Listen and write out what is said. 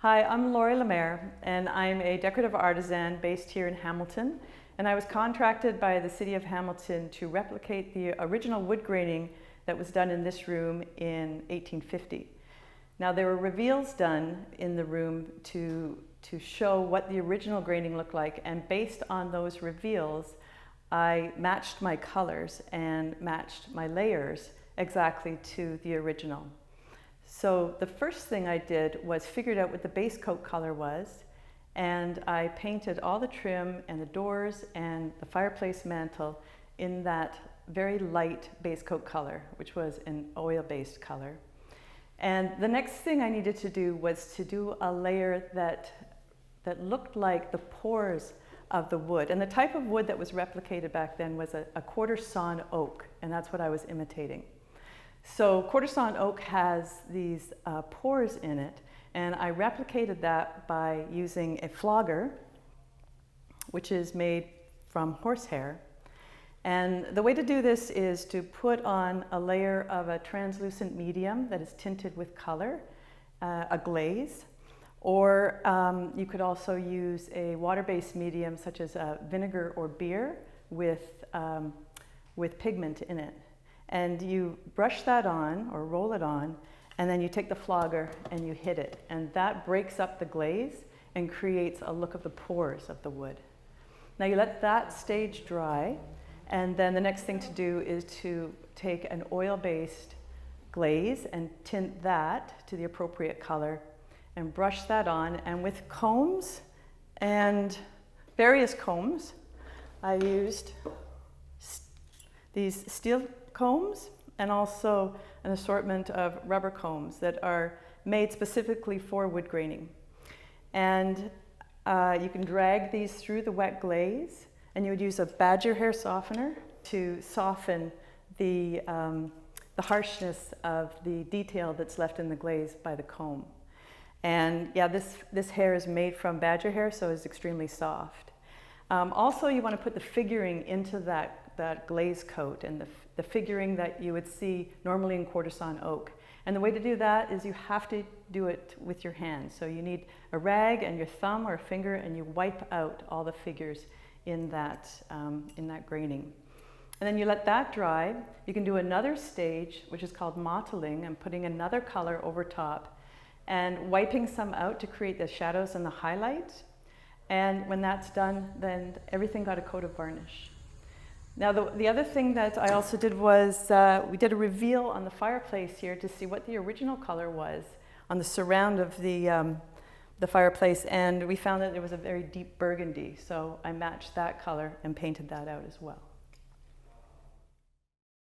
Hi, I'm Mare, and I'm a decorative artisan based here in Hamilton. And I was contracted by the City of Hamilton to replicate the original wood graining that was done in this room in 1850. Now, there were reveals done in the room to show what the original graining looked like, and based on those reveals, I matched my colors and matched my layers exactly to the original. So the first thing I did was figured out what the base coat color was, and I painted all the trim and the doors and the fireplace mantle in that very light base coat color, which was an oil-based color. And the next thing I needed to do was to do a layer that looked like the pores of the wood. And the type of wood that was replicated back then was a quarter sawn oak, and that's what I was imitating. So quarter sawn oak has these pores in it, and I replicated that by using a flogger, which is made from horsehair. And the way to do this is to put on a layer of a translucent medium that is tinted with color, a glaze, or you could also use a water-based medium such as vinegar or beer with pigment in it. And you brush that on or roll it on, and then you take the flogger and you hit it. And that breaks up the glaze and creates a look of the pores of the wood. Now you let that stage dry, and then the next thing to do is to take an oil-based glaze and tint that to the appropriate color and brush that on. And with combs and various combs, I used these steel combs and also an assortment of rubber combs that are made specifically for wood graining. And you can drag these through the wet glaze, and you would use a badger hair softener to soften the harshness of the detail that's left in the glaze by the comb. And yeah, this hair is made from badger hair, so it's extremely soft. Also, you want to put the figuring into that glaze coat, and the figuring that you would see normally in quarter sawn oak. And the way to do that is you have to do it with your hands. So you need a rag and your thumb or a finger, and you wipe out all the figures in that graining. And then you let that dry. You can do another stage, which is called mottling, and putting another color over top and wiping some out to create the shadows and the highlights. And when that's done, then everything got a coat of varnish. Now, the other thing that I also did was we did a reveal on the fireplace here to see what the original color was on the surround of the fireplace, and we found that there was a very deep burgundy, so I matched that color and painted that out as well.